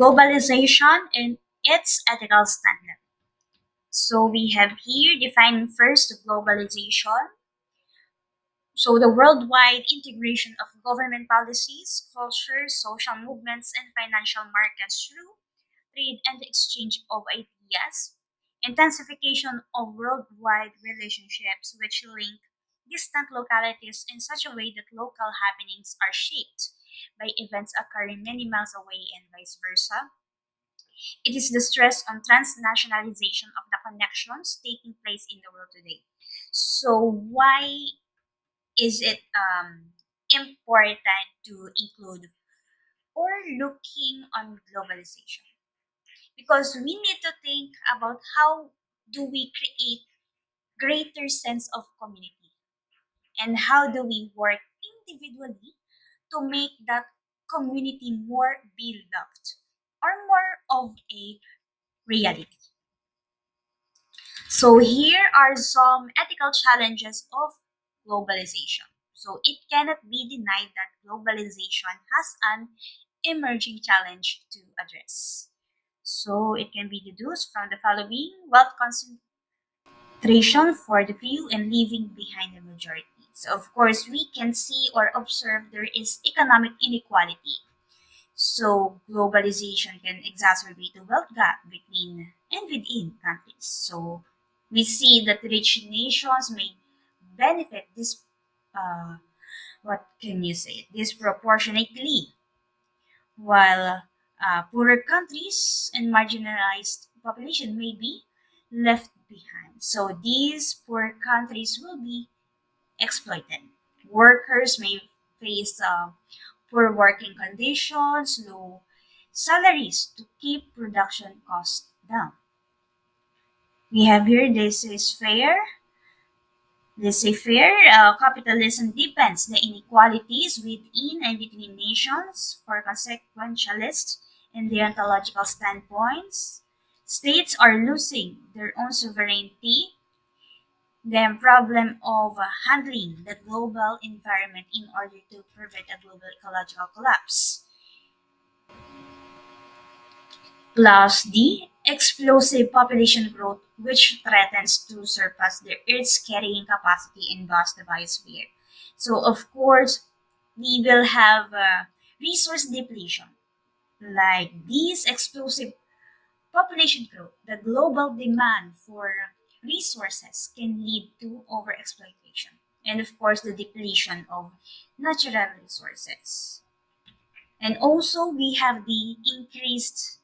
Globalization and its ethical standard. So we have here defining first globalization. So the worldwide integration of government policies, cultures, social movements, and financial markets through trade and exchange of ideas, intensification of worldwide relationships which link distant localities in such a way that local happenings are shaped by events occurring many miles away and vice versa. It is the stress on transnationalization of the connections taking place in the world today. So, why is it important to include or looking on globalization? Because we need to think about how do we create greater sense of community and how do we work individually to make that community more beloved or more of a reality. So here are some ethical challenges of globalization. So it cannot be denied that globalization has an emerging challenge to address. So it can be deduced from the following: wealth concentration for the few and leaving behind the majority. So of course we can see or observe there is economic inequality. So globalization can exacerbate the wealth gap between and within countries. So we see that rich nations may benefit this uh, what can you say disproportionately, while poorer countries and marginalized population may be left behind. So these poor countries will be exploited. Workers may face poor working conditions, low salaries to keep production costs down. We have here this is fair. Laissez-faire capitalism deepens the inequalities within and between nations for consequentialist and deontological standpoints. States are losing their own sovereignty, the problem of handling the global environment in order to prevent a global ecological collapse. Plus the explosive population growth, which threatens to surpass the Earth's carrying capacity and thus the biosphere. So, of course, we will have resource depletion. Like this explosive population growth, the global demand for resources can lead to overexploitation. And of course, the depletion of natural resources. And also, we have the increased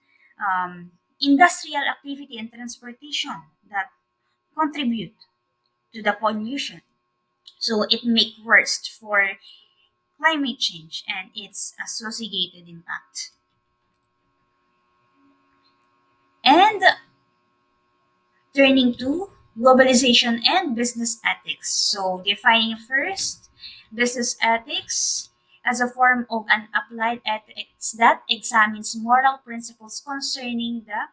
industrial activity and transportation that contribute to the pollution. So it make worse for climate change and its associated impact. And turning to globalization and business ethics. So defining first business ethics as a form of an applied ethics that examines moral principles concerning the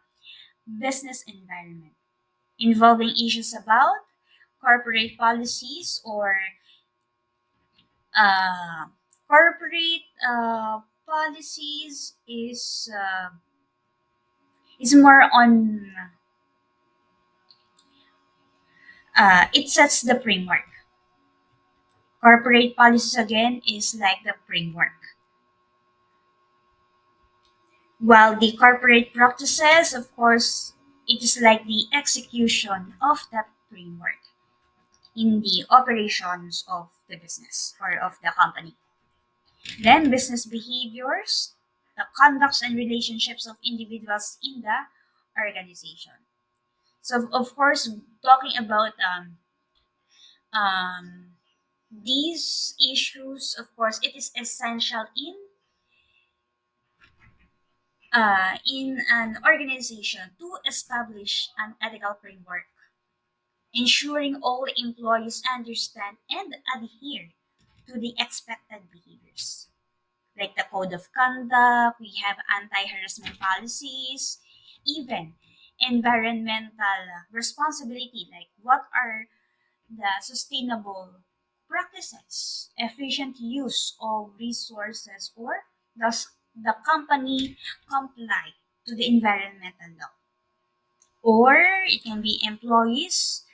business environment, involving issues about corporate policies or uh, corporate policies is more on it sets the framework. Corporate policies again is like the framework, while the corporate practices, of course, it is like the execution of that framework in the operations of the business or of the company. Then business behaviors, the conducts and relationships of individuals in the organization. So of course, talking about um, these issues, of course, it is essential in an organization to establish an ethical framework, ensuring all employees understand and adhere to the expected behaviors. Like the code of conduct, we have anti-harassment policies, even environmental responsibility, like what are the sustainable practices, efficient use of resources, or thus the company comply to the environmental law. Or it can be employees'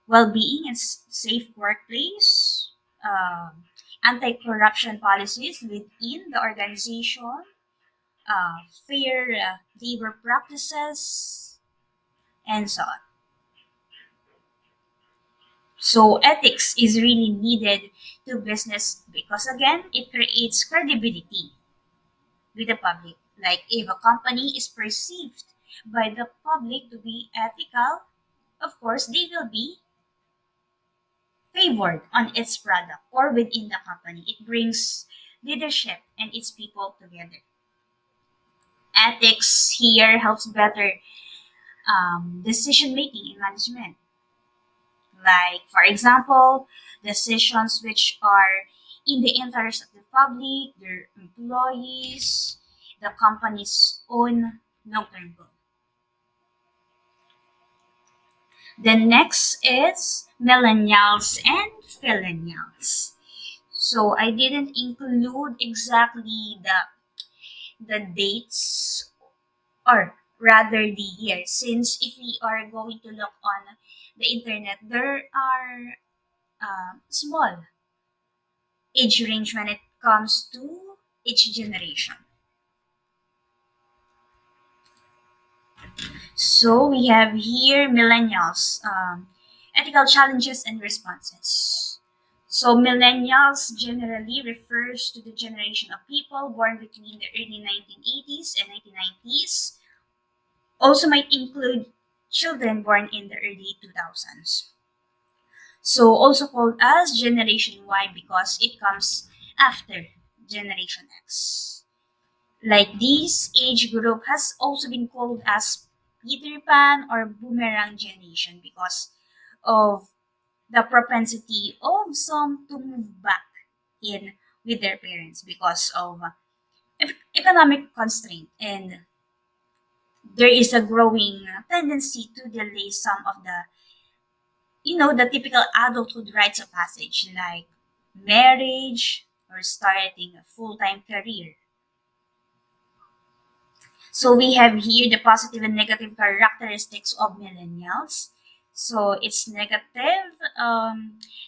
well-being and safe workplace, anti-corruption policies within the organization, fair labor practices, and so on. So ethics is really needed to business because again, it creates credibility with the public. Like if a company is perceived by the public to be ethical, of course they will be favored on its product or within the company. It brings leadership and its people together. Ethics here helps better decision making in management. Like, for example, decisions which are in the interest of the public, their employees, the company's own long term goal. The next is millennials and Fillennials. So I didn't include exactly the dates or rather the years since if we are going to look on the internet there are small age range when it comes to each generation. So we have here millennials, ethical challenges and responses. So millennials generally refers to the generation of people born between the early 1980s and 1990s. Also might include children born in the early 2000s. So also called as Generation Y because it comes after Generation X. Like this age group has also been called as Peter Pan or Boomerang Generation because of the propensity of some to move back in with their parents because of economic constraint and there is a growing tendency to delay some of the the typical adulthood rites of passage like marriage or starting a full-time career. So we have here the positive and negative characteristics of millennials. So it's negative,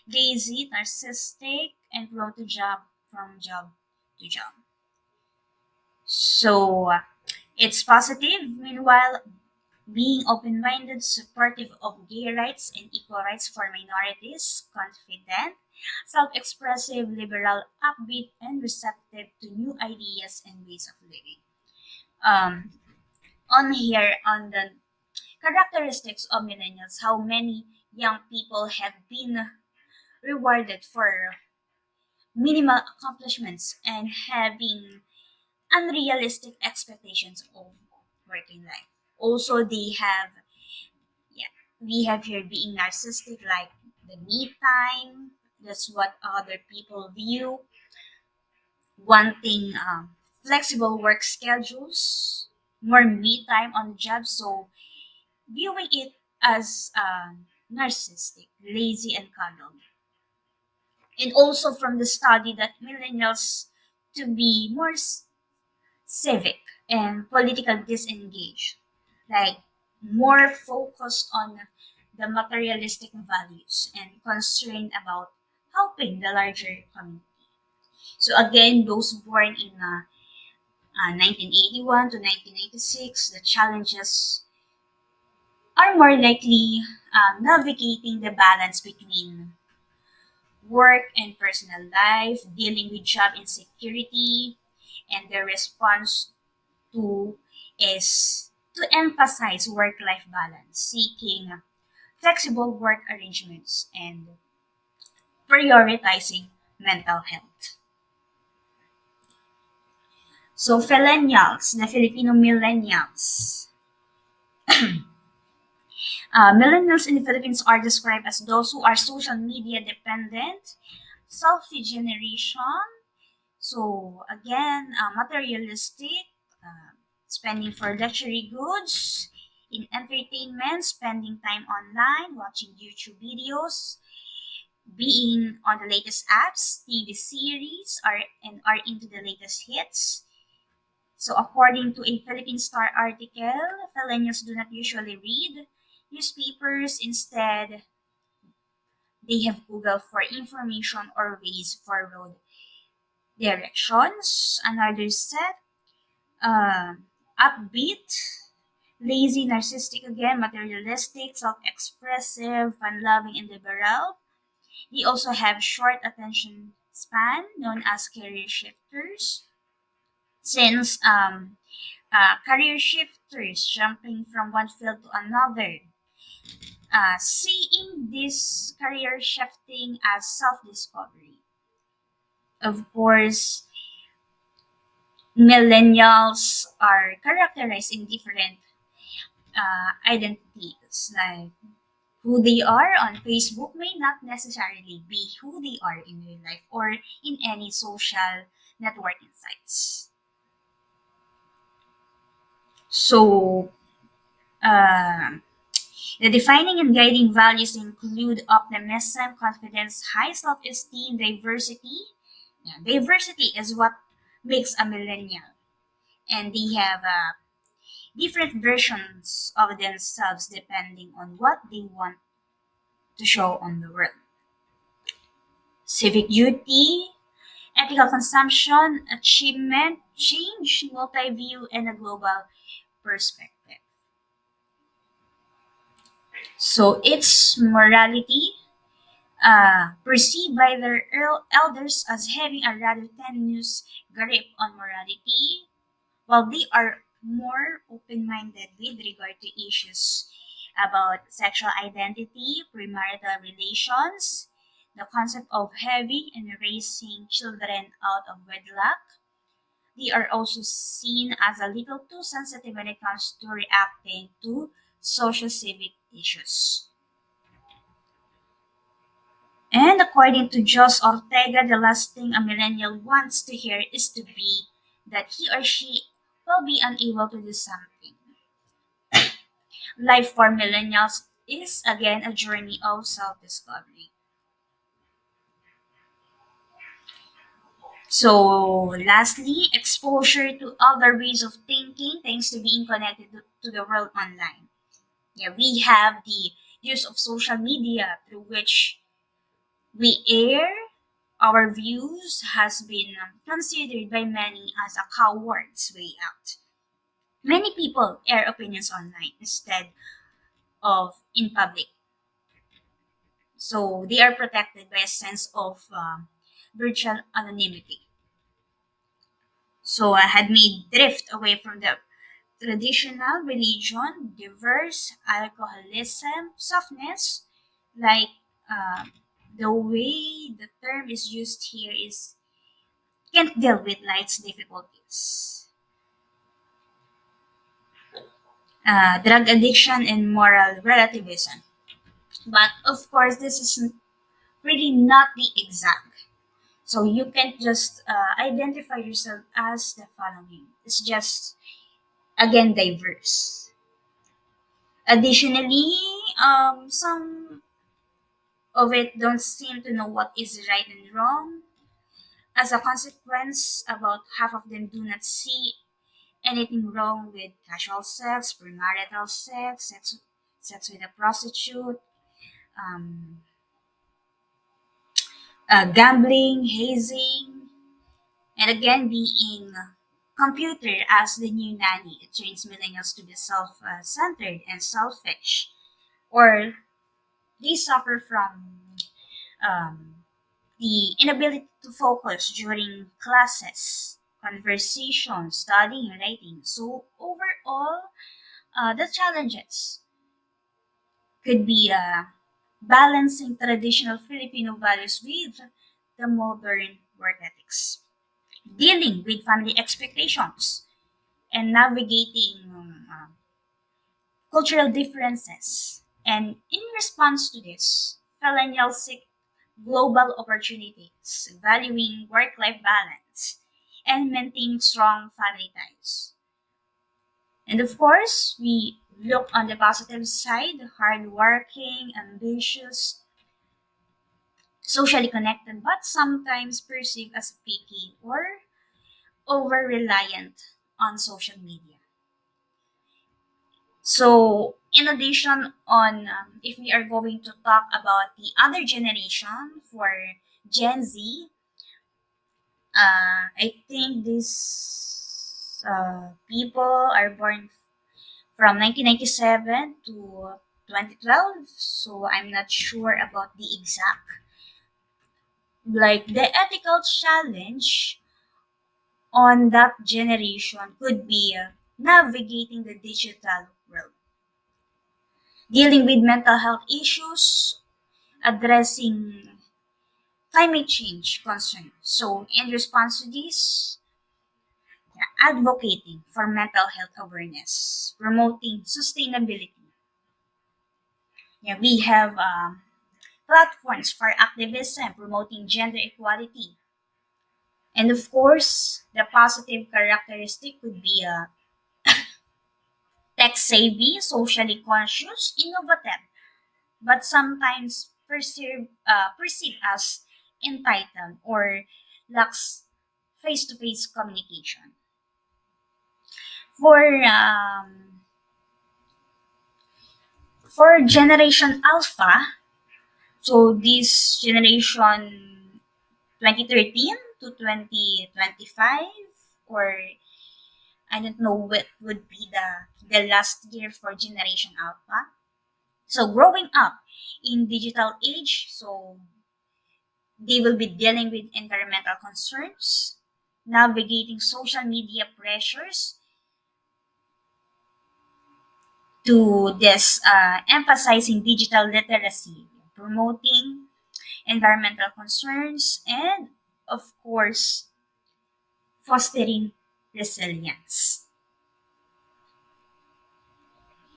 lazy, narcissistic, and prone to job from job to job. So it's positive, meanwhile, being open minded, supportive of gay rights and equal rights for minorities, confident, self expressive, liberal, upbeat, and receptive to new ideas and ways of living. Um, on here, on the characteristics of millennials, how many young people have been rewarded for minimal accomplishments and having unrealistic expectations of working life. Also, they have yeah, we have here being narcissistic, like the me time. That's what other people view. Wanting flexible work schedules, more me time on the job. So viewing it as narcissistic, lazy, and cuddled. And also from the study that millennials to be more civic and political disengaged, like more focused on the materialistic values and concerned about helping the larger community. So again, those born in 1981 to 1996, the challenges are more likely navigating the balance between work and personal life, dealing with job insecurity, and the response to is to emphasize work-life balance, seeking flexible work arrangements, and prioritizing mental health. So, Fillennials, the Filipino millennials. Millennials in the Philippines are described as those who are social media dependent, selfie generation, so again, materialistic, spending for luxury goods, in entertainment, spending time online, watching YouTube videos, being on the latest apps, TV series, are into the latest hits, So, according to a Philippine Star article, Filipinians do not usually read newspapers. Instead, they have Google for information or ways for road directions. Another set, uh, upbeat, lazy, narcissistic again, materialistic, self-expressive, fun-loving, and liberal. They also have short attention span, known as career shifters. Since career shifters jumping from one field to another, seeing this career shifting as self-discovery. Of course, millennials are characterized in different identities. Like who they are on Facebook may not necessarily be who they are in real life or in any social networking sites. So, um the defining and guiding values include optimism, confidence, high self esteem, diversity. Yeah, diversity is what makes a millennial. And they have different versions of themselves depending on what they want to show on the world. Civic duty, ethical consumption, achievement, change, multi view, and a global perspective. So its morality, perceived by their elders as having a rather tenuous grip on morality, while they are more open minded with regard to issues about sexual identity, premarital relations, the concept of having and raising children out of wedlock. They are also seen as a little too sensitive when it comes to reacting to social civic issues. And according to Jos Ortega, the last thing a millennial wants to hear is to be that he or she will be unable to do something. Life for millennials is again a journey of self discovery. So, lastly, exposure to other ways of thinking thanks to being connected to the world online. Yeah, we have the use of social media through which we air our views has been considered by many as a coward's way out. Many people air opinions online instead of in public, so they are protected by a sense of virtual anonymity. So I had me drift away from the traditional religion, diverse alcoholism, softness, like uh, the way the term is used here is can't deal with life's difficulties. Drug addiction and moral relativism. But of course, this is really not the exact. So you can't just identify yourself as the following. It's just, again, diverse. Additionally, some of it don't seem to know what is right and wrong. As a consequence, about half of them do not see anything wrong with casual sex, premarital sex with a prostitute, um, gambling, hazing, and again being computer as the new nanny. It trains millennials to be self-centered and selfish, or they suffer from um, the inability to focus during classes, conversation, studying, and writing. So overall, the challenges could be balancing traditional Filipino values with the modern work ethics, dealing with family expectations, and navigating cultural differences. And in response to this, millennials seek global opportunities, valuing work life balance, and maintaining strong family ties. And of course, we look on the positive side, hardworking, ambitious, socially connected, but sometimes perceived as picky or over reliant on social media. So, in addition, on if we are going to talk about the other generation for Gen Z, I think these people are born from 1997 to 2012. So I'm not sure about the exact. Like the ethical challenge on that generation could be navigating the digital world, dealing with mental health issues, addressing climate change concerns. So, in response to this, advocating for mental health awareness, promoting sustainability. Yeah, we have platforms for activism, promoting gender equality. And of course, the positive characteristic could be tech savvy, socially conscious, innovative, but sometimes perceived as entitled or lacks face-to-face communication. For for Generation Alpha, so this generation 2013 to 2025, or I don't know what would be the last year for Generation Alpha. So growing up in digital age, so they will be dealing with environmental concerns, navigating social media pressures to this emphasizing digital literacy, promoting environmental concerns, and of course, fostering resilience.